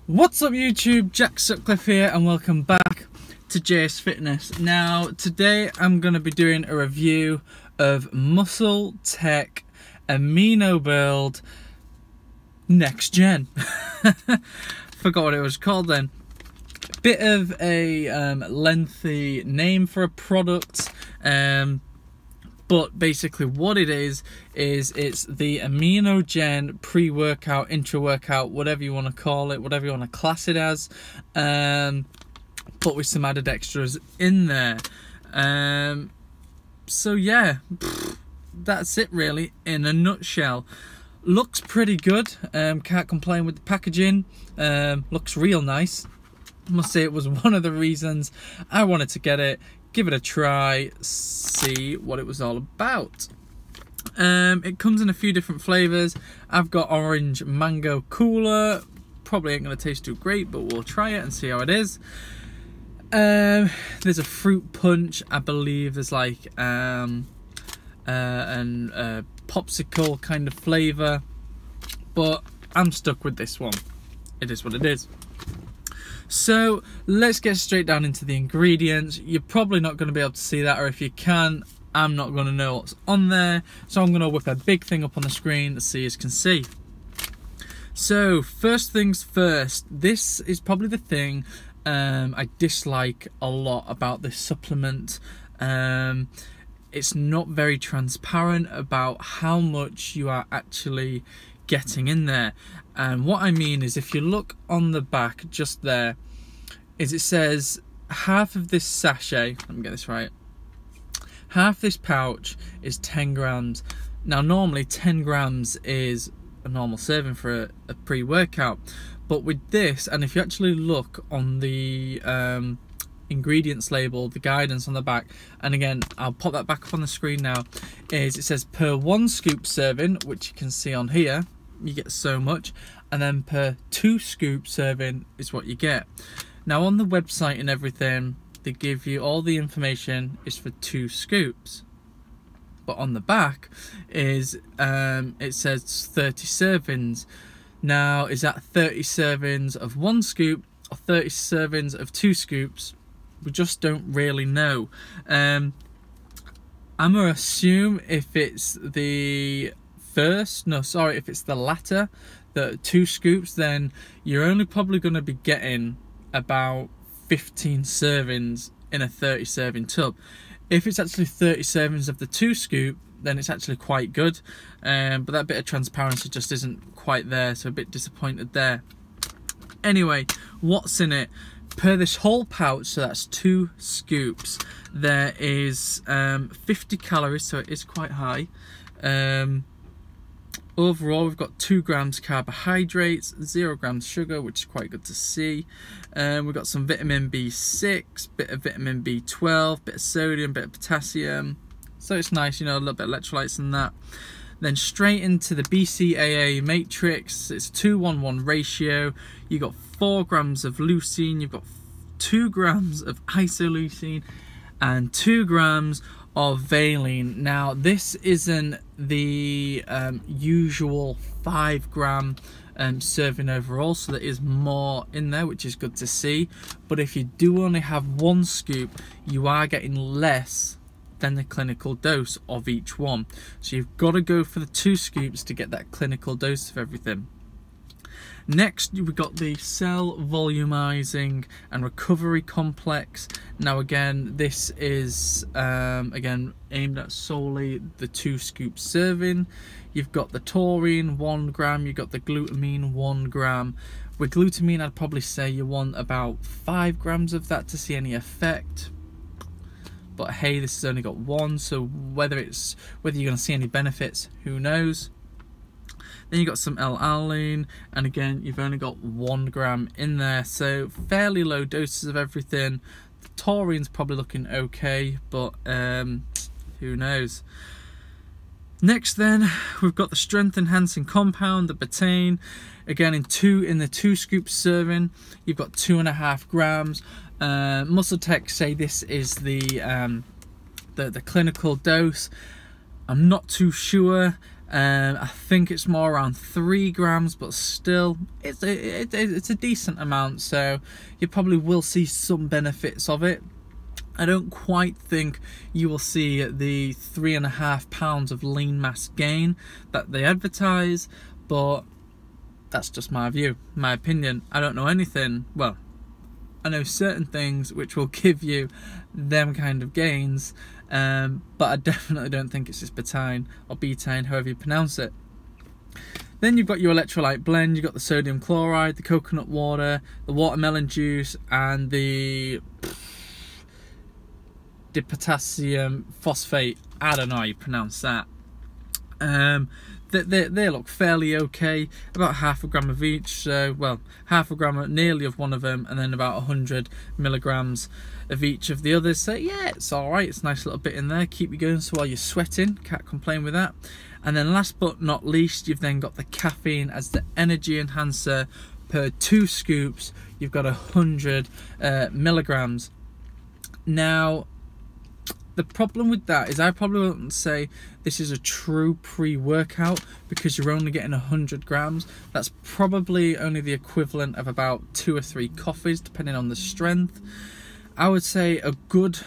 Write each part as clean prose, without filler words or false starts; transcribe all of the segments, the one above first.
What's up YouTube, Jack Sutcliffe here and welcome back to JS Fitness. Now today I'm going to be doing a review of MuscleTech Amino Build Next Gen. Forgot what it was called then. Bit of a lengthy name for a product, but basically what it is it's the Amino Gen pre-workout, intra-workout, whatever you want to call it, whatever you want to class it as, but with some added extras in there. So yeah, that's it really in a nutshell. Looks pretty good, can't complain with the packaging, looks real nice. I must say it was one of the reasons I wanted to get it, give it a try, see what it was all about. It comes in a few different flavours. I've got orange mango cooler, probably ain't going to taste too great, but we'll try it and see how it is. There's a fruit punch, I believe there's like popsicle kind of flavour, but I'm stuck with this one. It is what it is. So let's get straight down into the ingredients. You're probably not going to be able to see that, or if you can, I'm not going to know what's on there. So I'm going to whip a big thing up on the screen so you can see. So first things first, this is probably the thing I dislike a lot about this supplement. It's not very transparent about how much you are actually getting in there. And what I mean is, if you look on the back just there, is it says half of this sachet, let me get this right, half this pouch is 10 grams. Now normally 10 grams is a normal serving for a pre-workout, but with this, and if you actually look on the ingredients label, the guidance on the back, and again I'll pop that back up on the screen now, is it says per 1 scoop serving, which you can see on here, you get so much, and then per 2 scoop serving is what you get. Now on the website and everything, they give you all the information is for 2 scoops, but on the back is it says 30 servings. Now is that 30 servings of 1 scoop or 30 servings of 2 scoops? We just don't really know. I'm gonna assume if it's the if it's the latter, the 2 scoops, then you're only probably going to be getting about 15 servings in a 30 serving tub. If it's actually 30 servings of the 2 scoop, then it's actually quite good, but that bit of transparency just isn't quite there, so a bit disappointed there. Anyway, what's in it? Per this whole pouch, so that's 2 scoops, there is 50 calories, so it is quite high. Overall, we've got 2 grams carbohydrates, 0 grams sugar, which is quite good to see. We've got some vitamin B6, bit of vitamin B12, bit of sodium, bit of potassium. So it's nice, you know, a little bit of electrolytes in that. Then straight into the Bcaa Matrix. It's a 2:1:1 ratio. You've got 4 grams of leucine, you've got 2 grams of isoleucine, and 2 grams of valine. Now this isn't the usual 5 gram serving overall, so there is more in there, which is good to see. But if you do only have 1 scoop, you are getting less than the clinical dose of each one, so you've got to go for the 2 scoops to get that clinical dose of everything. Next, we've got the Cell Volumizing and Recovery Complex. Now again, this is again aimed at solely the 2 scoop serving. You've got the taurine 1 gram, you've got the glutamine 1 gram. With glutamine, I'd probably say you want about 5 grams of that to see any effect. But hey, this has only got 1, so whether you're going to see any benefits, who knows. Then you got some L-alanine, and again you've only got 1 gram in there, so fairly low doses of everything. The taurine's probably looking okay, but who knows. Next then, we've got the strength enhancing compound, the betaine. Again in the 2 scoop serving, you've got 2.5 grams. MuscleTech say this is the clinical dose. I'm not too sure. I think it's more around 3 grams, but still it's a decent amount, so you probably will see some benefits of it. I don't quite think you will see the 3.5 pounds of lean mass gain that they advertise, but that's just my view, my opinion. I don't know anything, well, I know certain things which will give you them kind of gains, but I definitely don't think it's this betaine or betaine, however you pronounce it. Then you've got your electrolyte blend. You've got the sodium chloride, the coconut water, the watermelon juice, and the potassium phosphate. I don't know how you pronounce that. They look fairly okay, about 0.5 gram of each, so, well, 0.5 gram nearly of one of them, and then about 100 milligrams of each of the others. So yeah, it's alright, it's a nice little bit in there, keep you going so while you're sweating, can't complain with that. And then last but not least, you've then got the caffeine as the energy enhancer. Per 2 scoops, you've got 100 milligrams. Now, the problem with that is I probably wouldn't say this is a true pre-workout, because you're only getting 100 grams. That's probably only the equivalent of about 2 or 3 coffees, depending on the strength. I would say a good,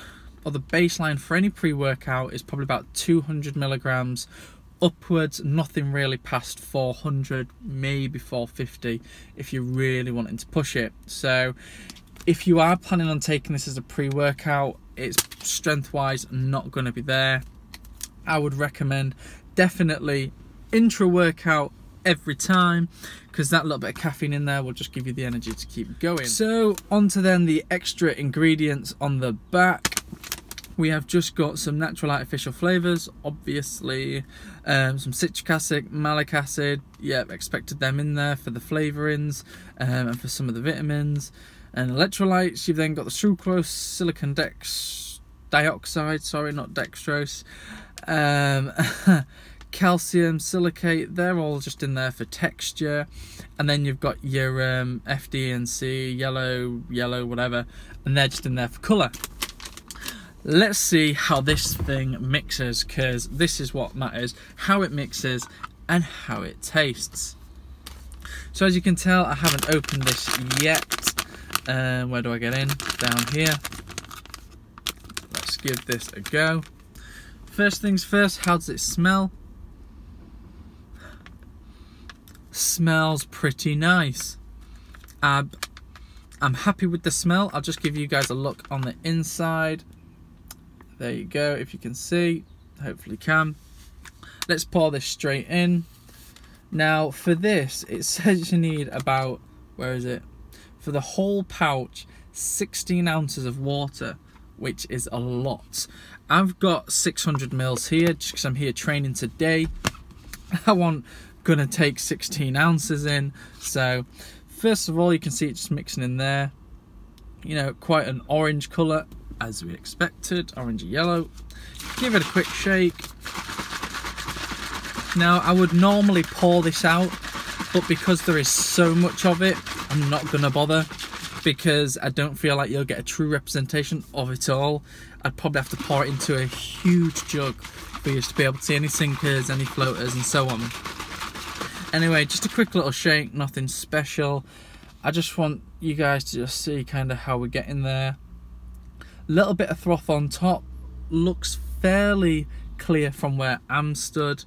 or the baseline for any pre-workout is probably about 200 milligrams upwards, nothing really past 400, maybe 450 if you're really wanting to push it. So if you are planning on taking this as a pre-workout, it's strength-wise not going to be there. I would recommend definitely intra-workout every time, because that little bit of caffeine in there will just give you the energy to keep going. So on to then the extra ingredients on the back. We have just got some natural artificial flavours, obviously, some citric acid, malic acid, yeah, expected them in there for the flavourings, and for some of the vitamins. And electrolytes, you've then got the sucrose, silicon dioxide, sorry, not dextrose, calcium, silicate, they're all just in there for texture. And then you've got your FD and C, yellow, whatever, and they're just in there for colour. Let's see how this thing mixes, because this is what matters, how it mixes and how it tastes. So as you can tell, I haven't opened this yet. Where do I get in? Down here. Let's give this a go. First things first, how does it smell? Smells pretty nice. I'm happy with the smell. I'll just give you guys a look on the inside. There you go, if you can see, hopefully you can. Let's pour this straight in. Now for this, it says you need about, where is it? For the whole pouch, 16 ounces of water, which is a lot. I've got 600 mils here, just because I'm here training today. I want gonna take 16 ounces in. So first of all, you can see it just mixing in there. You know, quite an orange colour, as we expected, orangey yellow. Give it a quick shake. Now I would normally pour this out, but because there is so much of it, I'm not going to bother, because I don't feel like you'll get a true representation of it all. I'd probably have to pour it into a huge jug for you to be able to see any sinkers, any floaters and so on. Anyway, just a quick little shake, nothing special. I just want you guys to just see kind of how we're getting there. Little bit of froth on top, looks fairly clear from where I'm stood.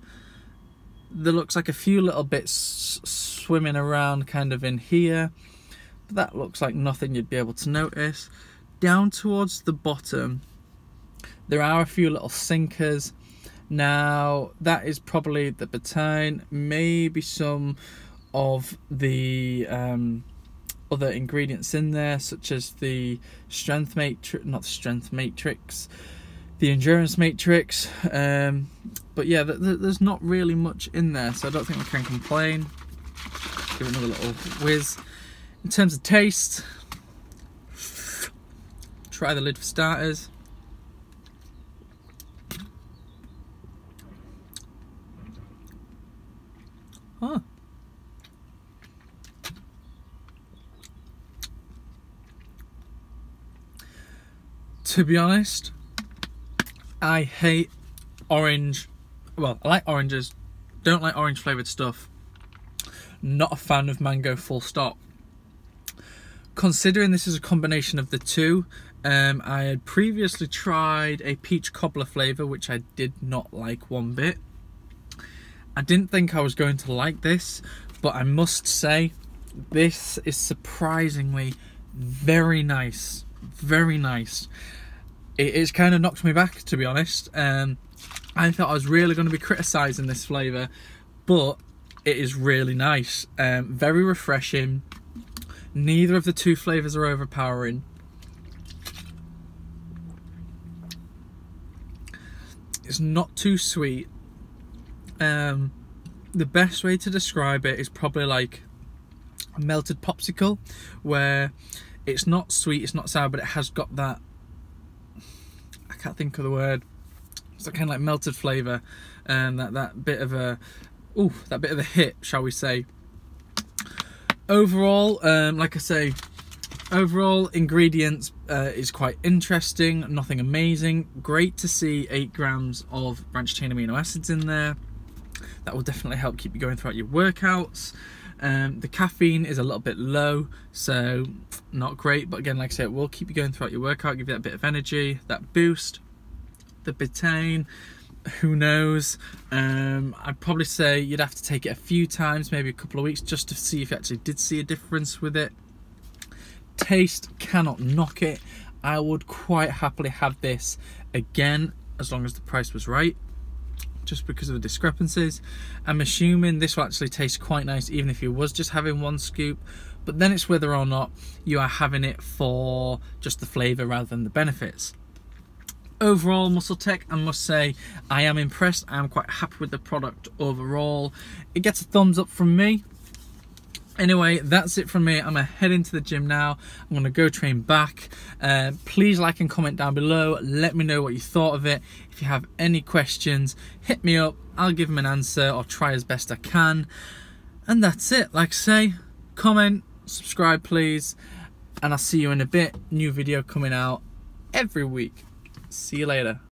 There looks like a few little bits swimming around kind of in here, but that looks like nothing you'd be able to notice. Down towards the bottom, there are a few little sinkers. Now that is probably the betaine, maybe some of the other ingredients in there, such as the strength matrix, not the strength matrix, the endurance matrix, but yeah, there's not really much in there, so I don't think we can complain. Give it another little whiz. In terms of taste, try the lid for starters. Huh. To be honest, I hate orange. Well, I like oranges, Don't like orange flavoured stuff. Not a fan of mango, full stop. Considering this is a combination of the two, I had previously tried a peach cobbler flavour, which I did not like one bit. I didn't think I was going to like this, but I must say this is surprisingly very nice. Very nice. It's kind of knocked me back, to be honest. I thought I was really going to be criticising this flavour, but it is really nice. Very refreshing. Neither of the two flavours are overpowering. It's not too sweet. The best way to describe it is probably like a melted popsicle, where it's not sweet, it's not sour, but it has got that, I can't think of the word, it's kind of like melted flavour, and that bit of a hit, shall we say. Overall, like I say, overall ingredients is quite interesting, nothing amazing. Great to see 8 grams of branched chain amino acids in there. That will definitely help keep you going throughout your workouts. The caffeine is a little bit low, so not great, but again, like I said, it will keep you going throughout your workout, give you that bit of energy, that boost. The betaine, who knows. I'd probably say you'd have to take it a few times, maybe a couple of weeks, just to see if you actually did see a difference with it. Taste, cannot knock it. I would quite happily have this again, as long as the price was right, just because of the discrepancies. I'm assuming this will actually taste quite nice even if you was just having 1 scoop, but then it's whether or not you are having it for just the flavour rather than the benefits. Overall, MuscleTech, I must say, I am impressed. I am quite happy with the product overall. It gets a thumbs up from me. Anyway, that's it from me. I'm gonna head into the gym now. I'm gonna go train back. Please like and comment down below. Let me know what you thought of it. If you have any questions, hit me up. I'll give them an answer or try as best I can. And that's it. Like I say, comment, subscribe please, and I'll see you in a bit. New video coming out every week. See you later.